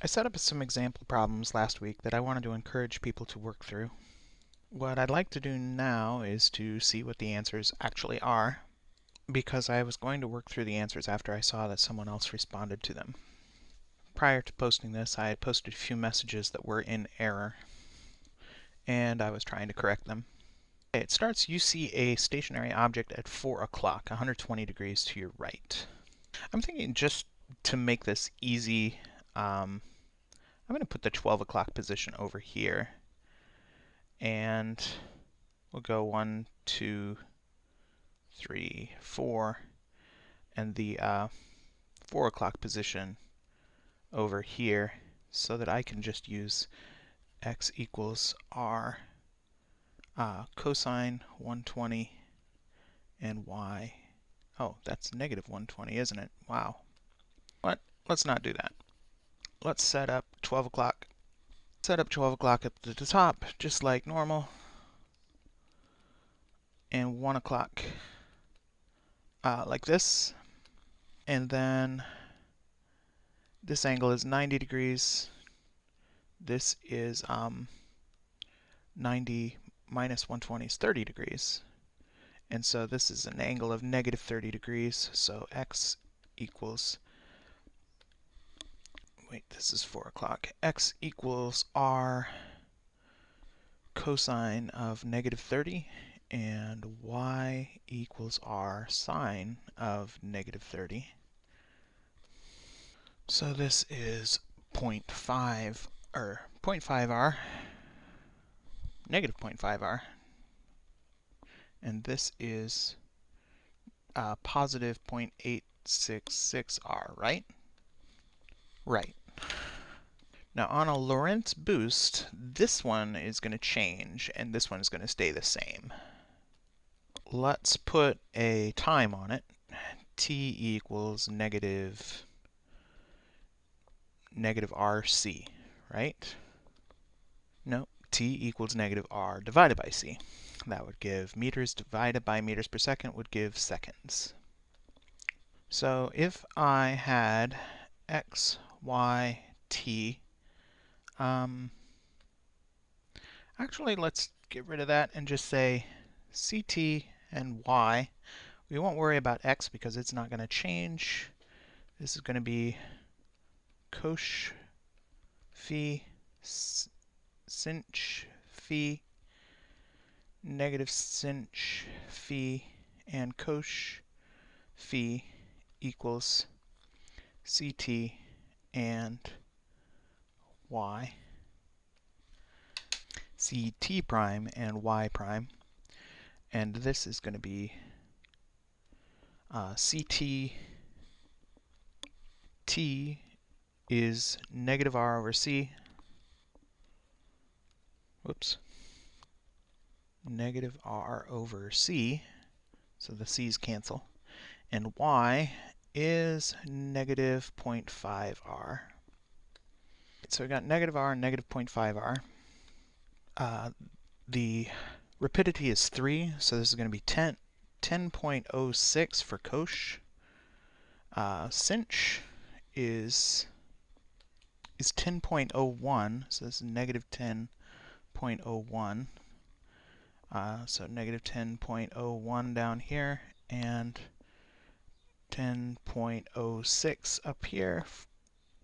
I set up some example problems last week that I wanted to encourage people to work through. What I'd like to do now is to see what the answers actually are, because I was going to work through the answers after I saw that someone else responded to them. Prior to posting this, I had posted a few messages that were in error, and I was trying to correct them. It starts, you see a stationary object at 4 o'clock, 120 degrees to your right. I'm thinking just to make this easy, I'm going to put the 12 o'clock position over here. And we'll go 1, 2, 3, 4, and the 4 o'clock position over here, so that I can just use x equals r cosine 120 and y. Oh, that's negative 120, isn't it? Wow. But let's not do that. Let's set up 12 o'clock. Set up 12 o'clock up at the top, just like normal. And 1 o'clock like this. And then this angle is 90 degrees. This is 90 minus 120 is 30 degrees. And so this is an angle of negative 30 degrees. So x equals, this is 4 o'clock. X equals r cosine of negative 30, and y equals r sine of negative 30. So this is 0.5, or 0.5r, negative 0.5r. And this is positive 0.866r, right? Right. Now on a Lorentz boost, this one is going to change, and this one is going to stay the same. Let's put a time on it. T equals negative RC, right? No, T equals negative R divided by C. That would give meters divided by meters per second would give seconds. So if I had x, y, t, actually let's get rid of that and just say ct and y. We won't worry about x because it's not going to change. This is going to be cosh phi sinh phi, negative sinh phi, and cosh phi equals ct and y, ct prime and y prime. And this is going to be ct t is negative r over c. Whoops. Negative r over c, so the c's cancel. And y is negative 0.5r. So we got negative r and negative 0.5r. The rapidity is 3, so this is going to be 10.06 for cosh. Sinh is 10.01, so this is negative 10.01. So negative 10.01 down here, and 10.06 up here,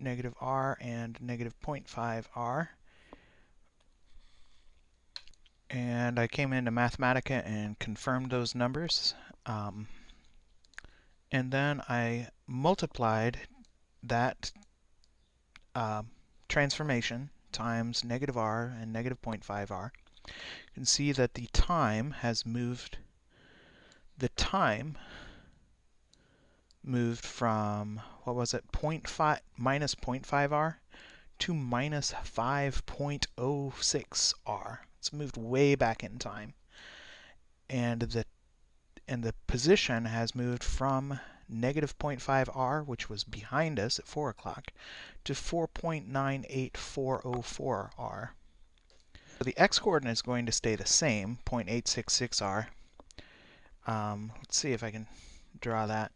negative r and negative 0.5r. And I came into Mathematica and confirmed those numbers. And then I multiplied that transformation times negative r and negative 0.5r. You can see that the time has moved. The time moved from, what was it, minus 0.5r to minus 5.06r. It's moved way back in time. And the position has moved from negative 0.5r, which was behind us at 4 o'clock, to 4.98404r. So the x-coordinate is going to stay the same, 0.866r. Let's see if I can draw that.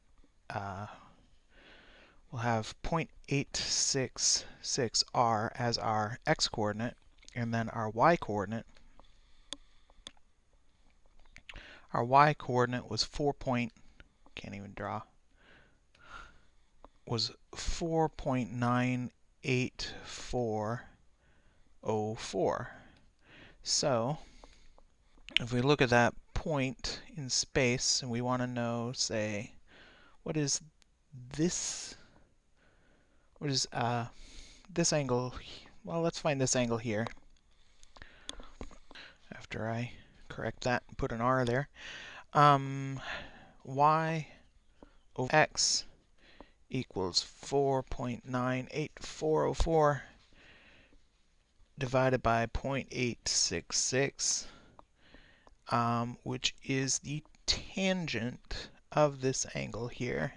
we'll have 0.866r as our x-coordinate, and then our y-coordinate. Our y-coordinate was can't even draw, was 4.98404. So if we look at that point in space and we want to know, say, what is this? What is this angle? Well, let's find this angle here. After I correct that and put an R there. Y over x equals 4.98404 divided by 0.866, which is the tangent of this angle here.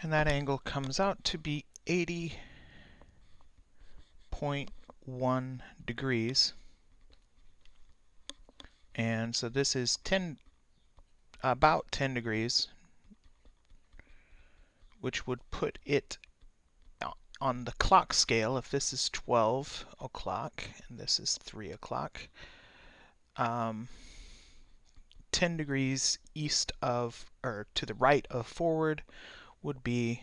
And that angle comes out to be 80.1 degrees. And so this is about 10 degrees, which would put it on the clock scale. If this is 12 o'clock and this is 3 o'clock, 10 degrees east of, or to the right of forward, would be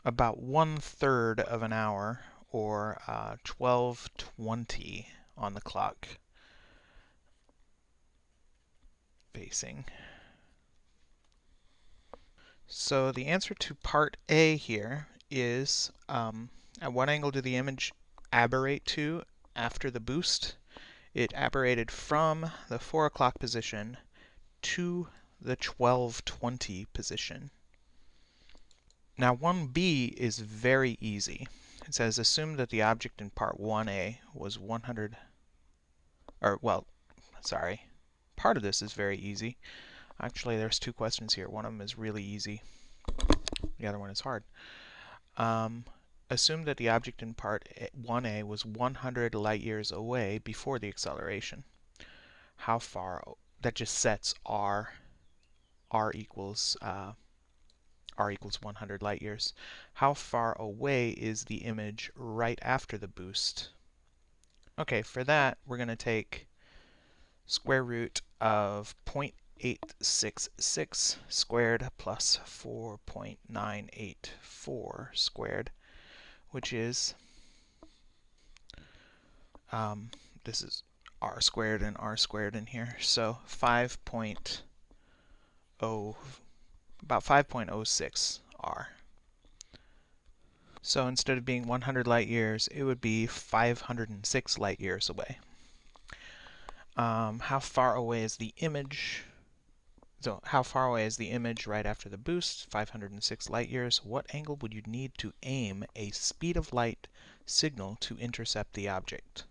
about 1/3 of an hour, or 12:20 on the clock facing. So the answer to part A here is, at what angle did the image aberrate to after the boost? It aberrated from the 4 o'clock position to the 12:20 position. Now 1b is very easy. It says assume that the object in part 1a was 100, part of this is very easy. Actually, there's two questions here. One of them is really easy. The other one is hard. Assume that the object in part 1a was 100 light years away before the acceleration. How far? That just sets r equals 100 light years. How far away is the image right after the boost? Okay, for that we're going to take square root of 0.866 squared plus 4.984 squared, which is, this is r squared and r squared in here, so about 5.06 r. So instead of being 100 light years, it would be 506 light years away. How far away is the image? So how far away is the image right after the boost? 506 light years. What angle would you need to aim a speed of light signal to intercept the object?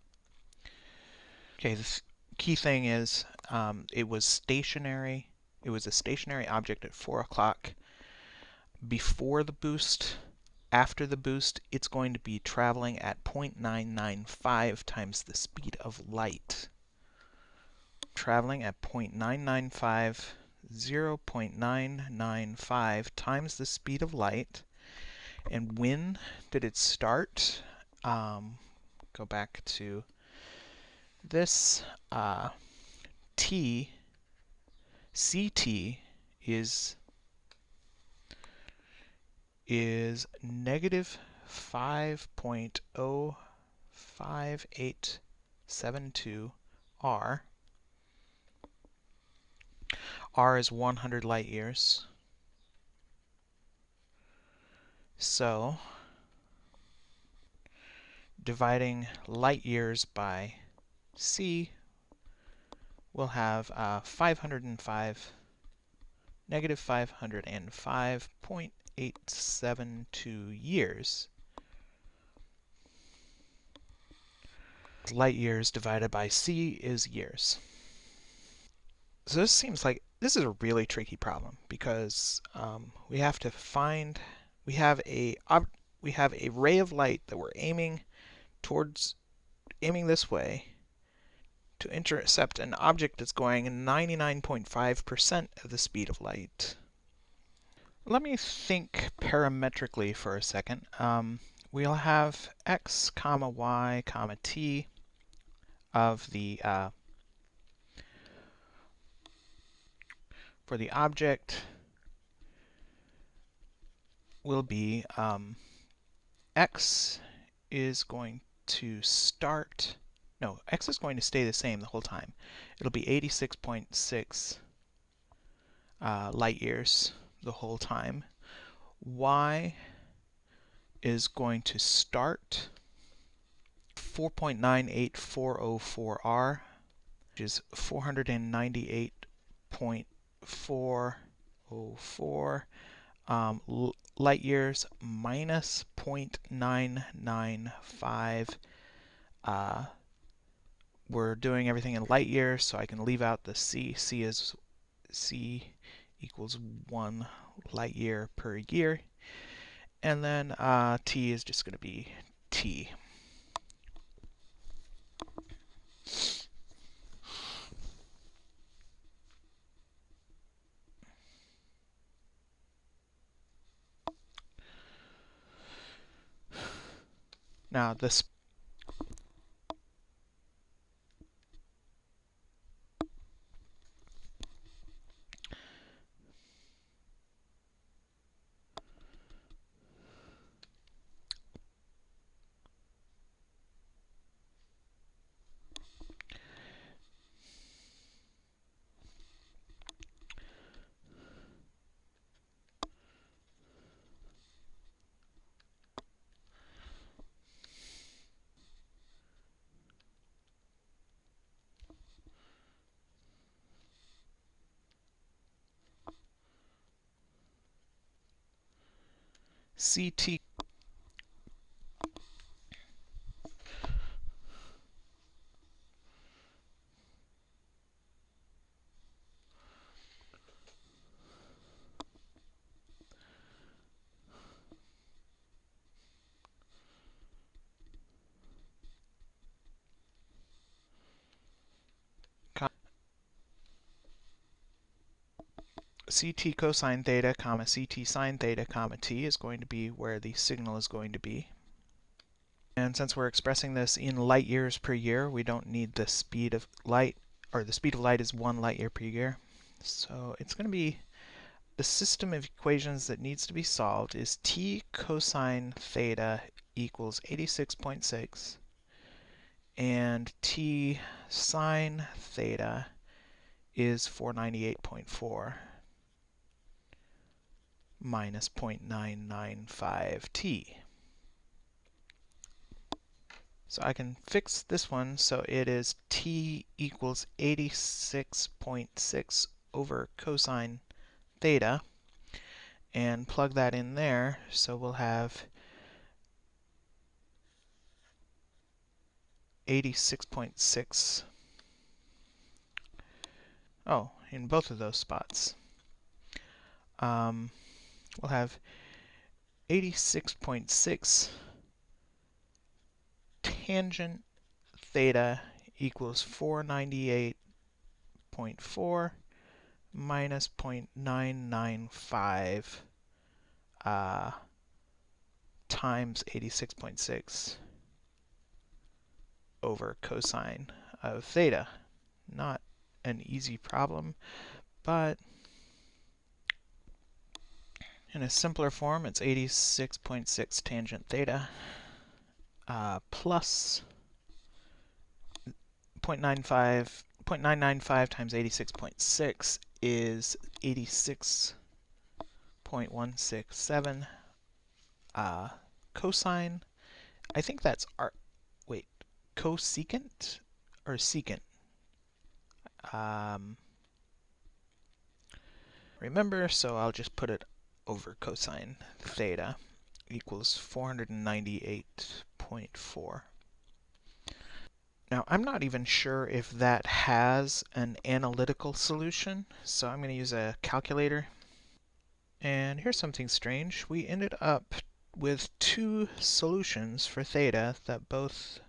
Okay, the key thing is it was stationary. It was a stationary object at 4 o'clock. Before the boost, after the boost, it's going to be traveling at 0.995 times the speed of light. Traveling at 0.995, 0.995 times the speed of light. And when did it start? Go back to this. CT is negative 5.05872 r. R is 100 light years. So dividing light years by c, we'll have negative 505.872 years. Light years divided by c is years. So this seems like this is a really tricky problem because we have to find, we have a ray of light that we're aiming this way to intercept an object that's going 99.5% of the speed of light. Let me think parametrically for a second. We'll have x comma y comma t of the for the object will be x is going to start. No, x is going to stay the same the whole time. It'll be 86.6 light years the whole time. Y is going to start 4.98404R, which is 498.404 light years minus 0.995. We're doing everything in light years, so I can leave out the c. C equals 1 light year per year. And then t is just going to be t. Now this CT CT cosine theta comma CT sine theta comma t is going to be where the signal is going to be. And since we're expressing this in light years per year, we don't need the speed of light, or the speed of light is 1 light year per year. So it's going to be the system of equations that needs to be solved is t cosine theta equals 86.6 and t sine theta is 498.4 minus 0.995t. So I can fix this one so it is t equals 86.6 over cosine theta and plug that in there, so we'll have 86.6. Oh, in both of those spots. We'll have 86.6 tangent theta equals 498.4 minus 0.995 times 86.6 over cosine of theta. Not an easy problem, but in a simpler form, it's 86.6 tangent theta plus 0.995 times 86.6 is 86.167 cosine. I think that's cosecant or secant. Remember, so I'll just put it over cosine theta equals 498.4. Now, I'm not even sure if that has an analytical solution, so I'm going to use a calculator. And here's something strange. We ended up with two solutions for theta that both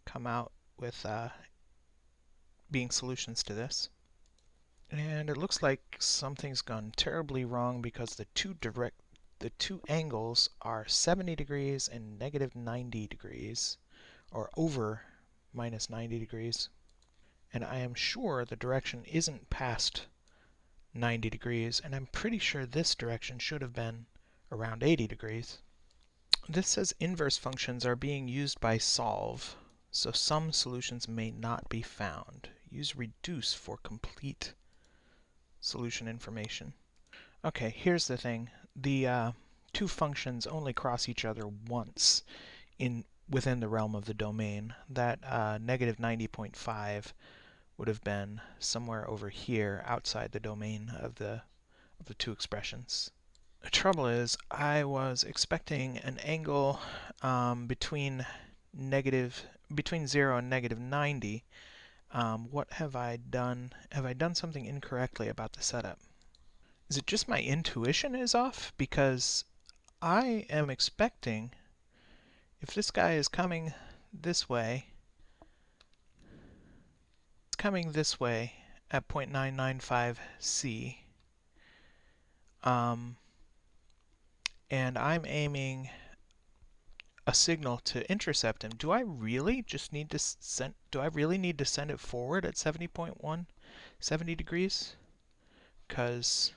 come out with being solutions to this. And it looks like something's gone terribly wrong because the two angles are 70 degrees and negative 90 degrees, or over minus 90 degrees. And I am sure the direction isn't past 90 degrees, and I'm pretty sure this direction should have been around 80 degrees. This says inverse functions are being used by solve, so some solutions may not be found. Use reduce for complete solution information. Okay, here's the thing. The two functions only cross each other once within the realm of the domain. That negative 90.5 would have been somewhere over here outside the domain of the two expressions. The trouble is, I was expecting an angle between 0 and negative 90. What have I done? Have I done something incorrectly about the setup? Is it just my intuition is off? Because I am expecting, if this guy is coming this way, it's coming this way at 0.995 C, and I'm aiming a signal to intercept him. Do I really need to send it forward at 70 degrees? Because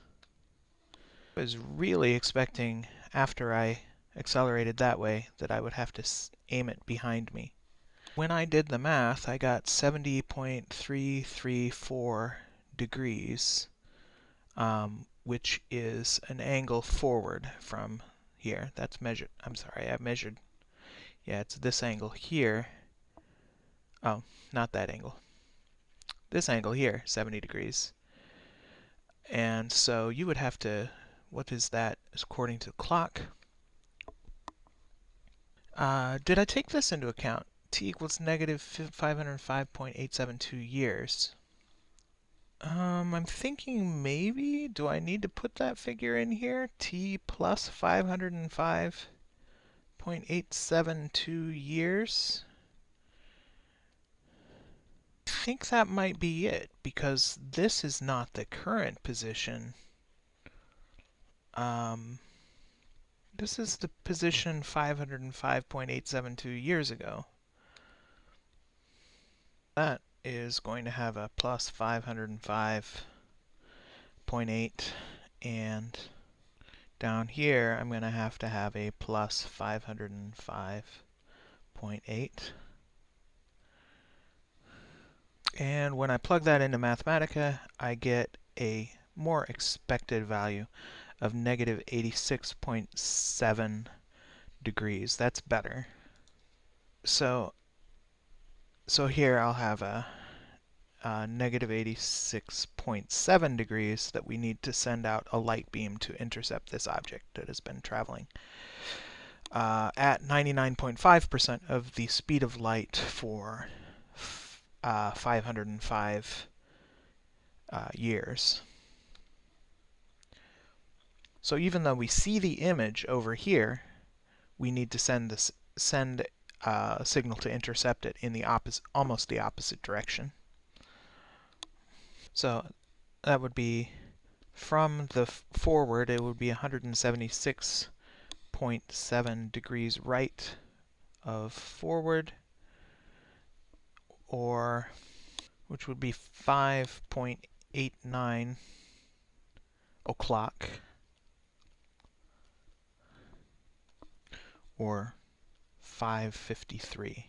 I was really expecting, after I accelerated that way, that I would have to aim it behind me. When I did the math, I got 70.334 degrees, which is an angle forward from here. That's measured. I'm sorry, I measured. Yeah, it's this angle here. Oh, not that angle. This angle here, 70 degrees. And so you would have to, what is that according to the clock? Did I take this into account? T equals negative 505.872 years. I'm thinking maybe, do I need to put that figure in here? T plus 505.872 years? I think that might be it, because this is not the current position. This is the position 505.872 years ago. That is going to have a plus 505.8, and down here I'm going to have a plus 505.8. And when I plug that into Mathematica, I get a more expected value of negative 86.7 degrees. That's better. So here I'll have a negative 86.7 degrees that we need to send out a light beam to intercept this object that has been traveling at 99.5% of the speed of light for 505 years. So even though we see the image over here, we need to send a signal to intercept it in the almost the opposite direction. So that would be from the forward, it would be 176.7 degrees right of forward, or which would be 5.89 o'clock, or 5:53.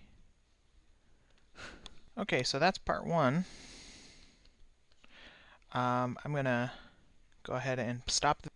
Okay, so that's part one. I'm going to go ahead and stop the